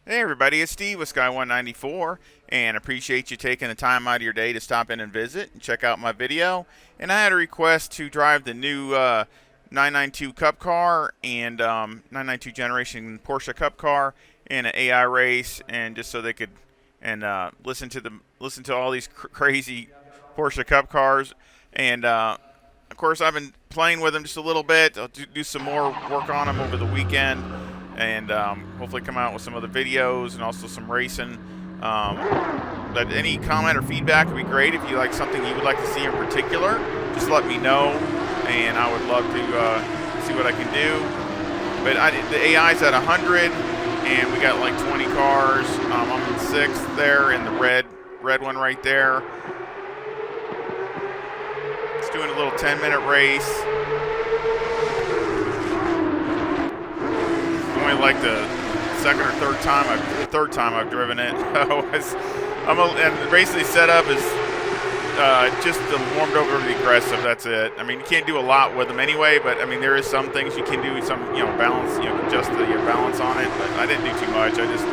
Hey everybody, it's Steve with Sky 194, and appreciate you taking the time out of your day to stop in and visit and check out my video. And I had a request to drive the new 992 Cup car and 992 generation Porsche Cup car in an AI race, and just so they could listen to all these crazy Porsche Cup cars. And of course, I've been playing with them just a little bit. I'll do some more work on them over the weekend, and hopefully come out with some other videos and also some racing. But any comment or feedback would be great. If you like something you would like to see in particular, just let me know, and I would love to see what I can do. But the AI's at 100, and we got like 20 cars. I'm in sixth there in the red one right there. It's doing a little 10-minute race. Only like the second or third time I've driven it. And basically setup is just warmed over the aggressive. That's it. I mean, you can't do a lot with them anyway, but I mean, there is some things you can do. Some balance, adjust your balance on it. But I didn't do too much. I just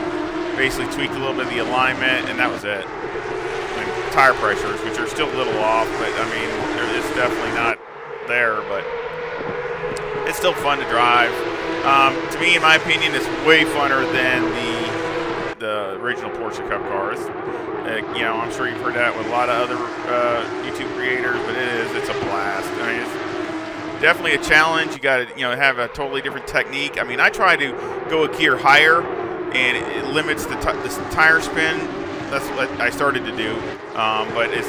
basically tweaked a little bit of the alignment, and that was it. I mean, tire pressures, which are still a little off, but I mean, it's definitely not there. But it's still fun to drive. To me, in my opinion, it's way funner than the original Porsche Cup cars. I'm sure you've heard that with a lot of other YouTube creators, but it's a blast. I mean, it's definitely a challenge. You got to have a totally different technique. I mean, I try to go a gear higher, and it limits the tire spin. That's what I started to do, but it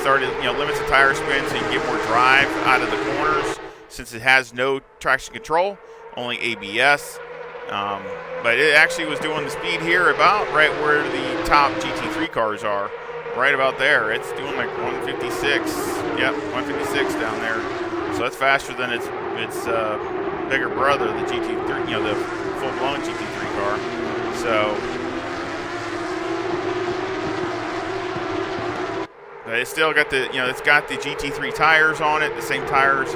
limits the tire spin so you can get more drive out of the corners, since it has no traction control, only ABS. But it actually was doing the speed here about right where the top GT3 cars are, right about there. It's doing like 156. Yep, 156 down there. So that's faster than its bigger brother, the GT3, the full-blown GT3 car. So but it's still got it's got the GT3 tires on it, the same tires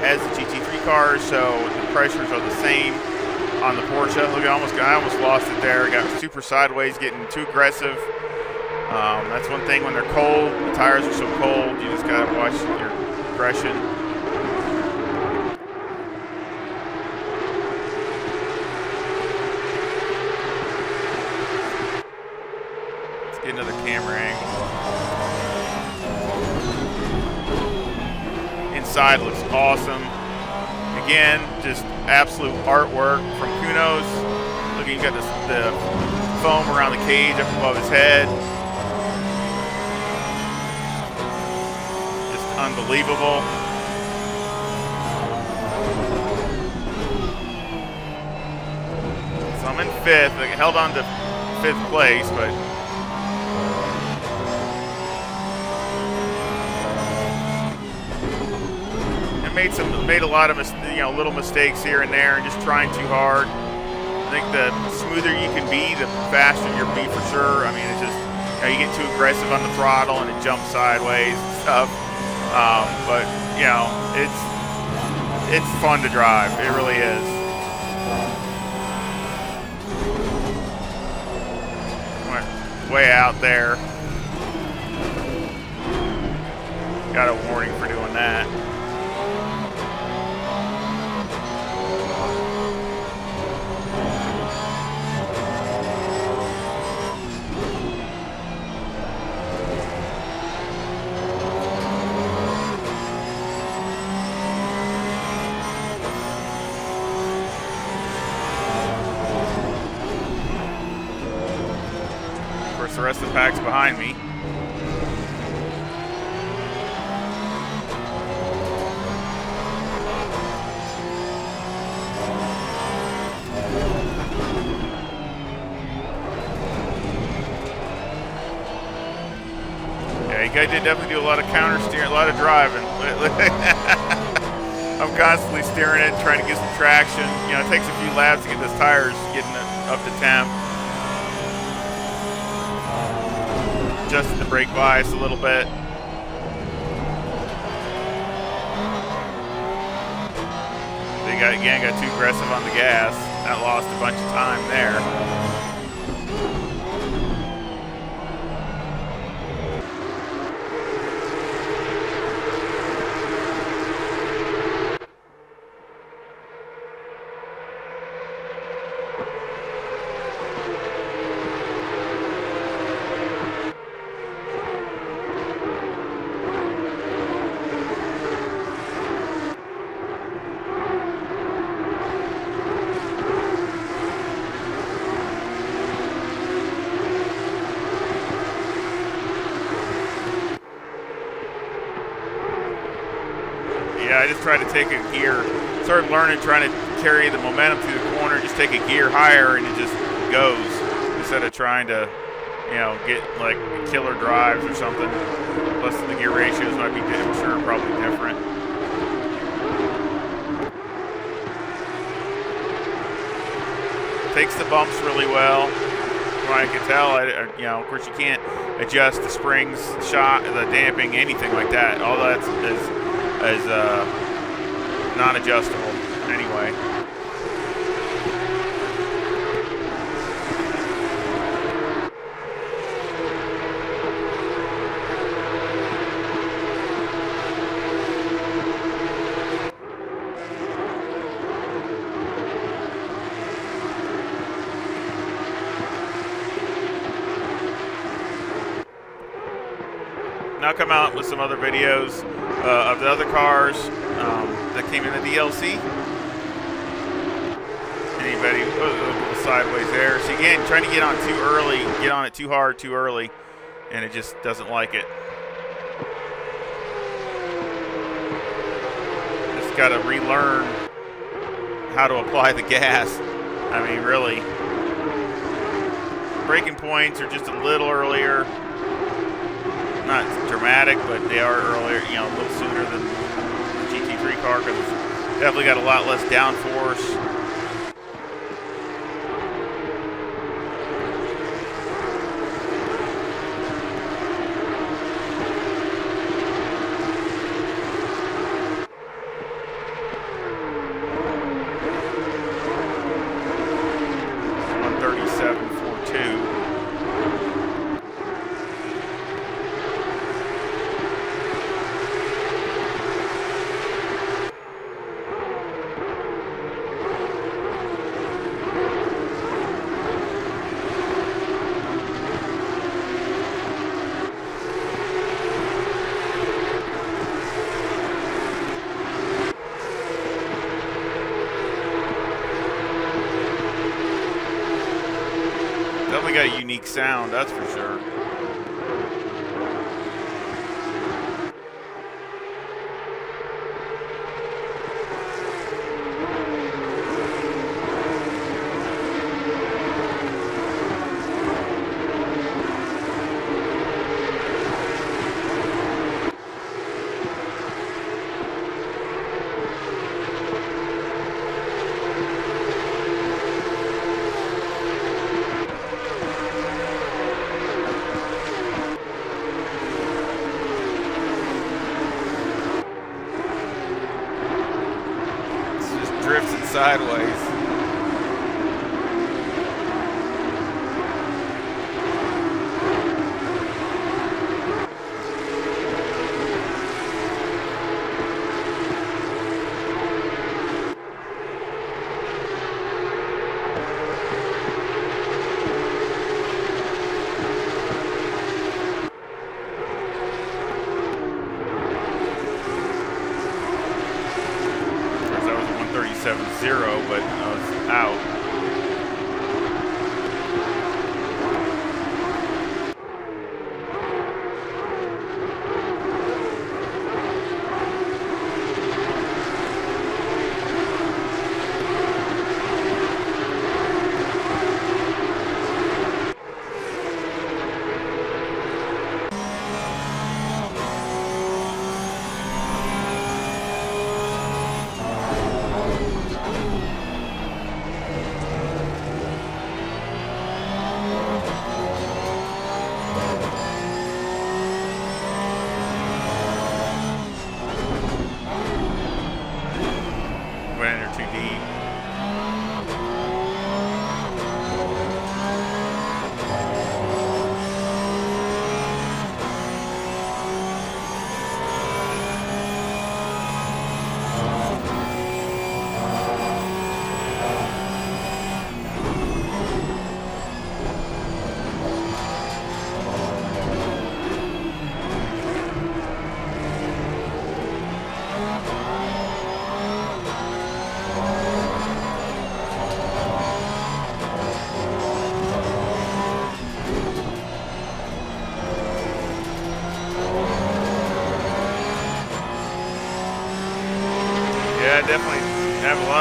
as the GT3 cars, so the pressures are the same on the Porsche. Look, I almost lost it there. Got super sideways, getting too aggressive. That's one thing when they're cold. The tires are so cold. You just gotta watch your aggression. Let's get another camera angle. Inside looks awesome. Again, just absolute artwork from Kunos. Look, you got the foam around the cage up above his head. Just unbelievable. So I'm in fifth. I held on to fifth place, but made a lot of little mistakes here and there, and just trying too hard. I think the smoother you can be, the faster you'll be for sure. I mean, it's just you get too aggressive on the throttle and it jumps sideways and stuff. But it's fun to drive. It really is. Went way out there. Got a warning for doing that. The rest of the pack's behind me. Yeah, you guys did definitely do a lot of counter steering, a lot of driving. I'm constantly steering it, trying to get some traction. It takes a few laps to get those tires getting up to temp. Adjusted the brake bias a little bit. They got too aggressive on the gas. That lost a bunch of time there. I just try to take a gear. Started learning, trying to carry the momentum through the corner, just take a gear higher, and it just goes instead of trying to, you know, get like killer drives or something. Plus the gear ratios might be, I'm sure, probably different. Takes the bumps really well. From what I can tell, you know, of course you can't adjust the springs, shot, the damping, anything like that. All that is non-adjustable anyway. Now come out with some other videos of the other cars that came in the DLC. Anybody, a little sideways there. So again, trying to get on too early, get on it too hard, too early, and it just doesn't like it. Just got to relearn how to apply the gas. I mean, really. Braking points are just a little earlier. Not dramatic, but they are earlier, you know, a little sooner than the GT3 car because it's definitely got a lot less downforce. Definitely got a unique sound, that's for sure.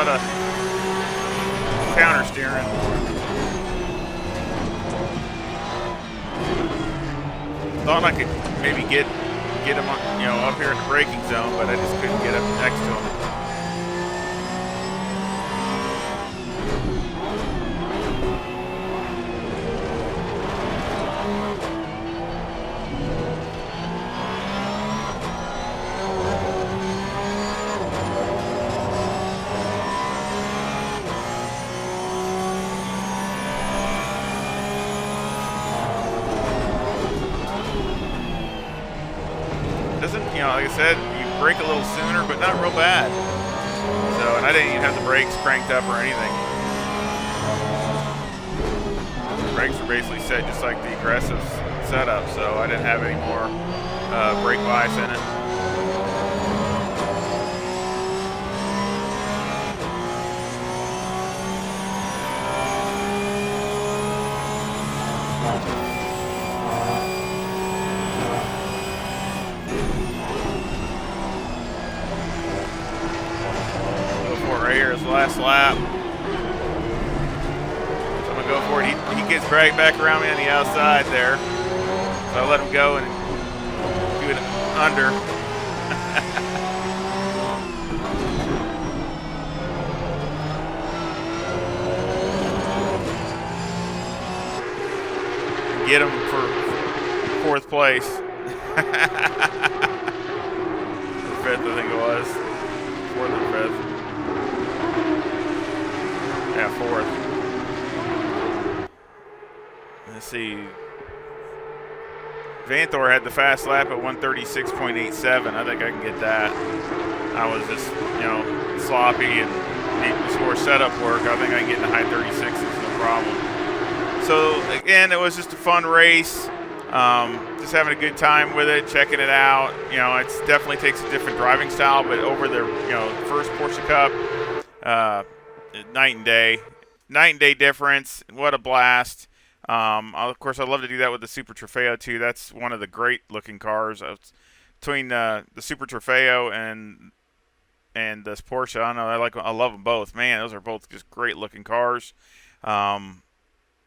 lot of counter steering. Thought I could maybe get him, up here in the braking zone, but I just couldn't get up next to him. Doesn't, like I said, you brake a little sooner, but not real bad. So, and I didn't even have the brakes cranked up or anything. The brakes were basically set just like the aggressive setup, so I didn't have any more brake bias in it. Here is the last lap. So I'm going to go for it. He gets dragged back around me on the outside there. So I let him go and do it under. Get him for 4th place. Or 5th, I think it was. 4th or 5th. Yeah, 4th. Let's see. Vanthor had the fast lap at 136.87. I think I can get that. I was just, sloppy and needing some more setup work. I think I can get in the high 36s, no problem. So, again, it was just a fun race. Just having a good time with it, checking it out. It definitely takes a different driving style, but over the, first Porsche Cup, night and day difference. What a blast. Of course, I'd love to do that with the Super Trofeo too. That's one of the great looking cars. Between the Super Trofeo and this Porsche, I don't know, I love them both. Man, those are both just great looking cars.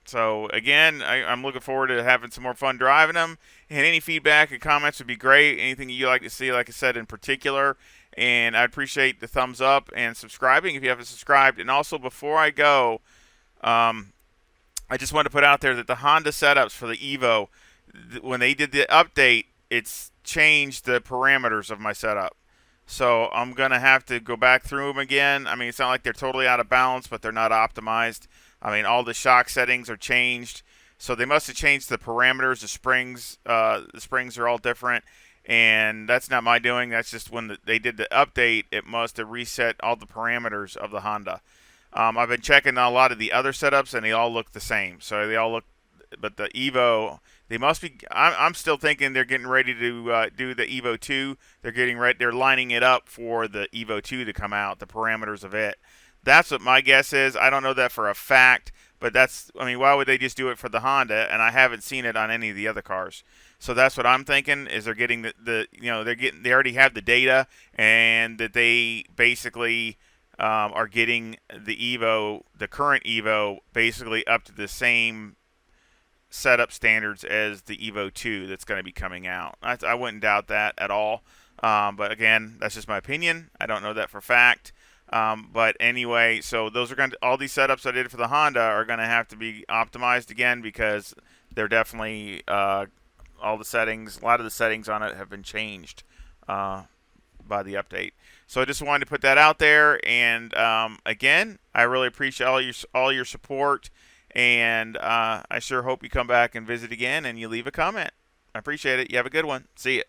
So again, I'm looking forward to having some more fun driving them. And any feedback and comments would be great. Anything you like to see, like I said, in particular. And I'd appreciate the thumbs up and subscribing if you haven't subscribed. And also, before I go, I just wanted to put out there that the Honda setups for the Evo, when they did the update, it's changed the parameters of my setup. So I'm going to have to go back through them again. I mean, it's not like they're totally out of balance, but they're not optimized. I mean, all the shock settings are changed. So they must have changed the parameters. The springs are all different. And that's not my doing. That's just when they did the update, it must have reset all the parameters of the Honda. I've been checking a lot of the other setups, and they all look the same. So they all look, but the Evo, they must be. I'm still thinking they're getting ready to do the Evo 2. They're lining it up for the Evo 2 to come out. The parameters of it. That's what my guess is. I don't know that for a fact, but why would they just do it for the Honda? And I haven't seen it on any of the other cars. So that's what I'm thinking is they're getting they already have the data, and that they basically are getting the current Evo, basically up to the same setup standards as the Evo 2 that's going to be coming out. I wouldn't doubt that at all. But again, that's just my opinion. I don't know that for fact. But anyway, so those are all these setups I did for the Honda are going to have to be optimized again, because they're definitely a lot of the settings on it have been changed by the update. So I just wanted to put that out there, and again, I really appreciate all your support, and I sure hope you come back and visit again, and you leave a comment. I appreciate it. You have a good one. See ya.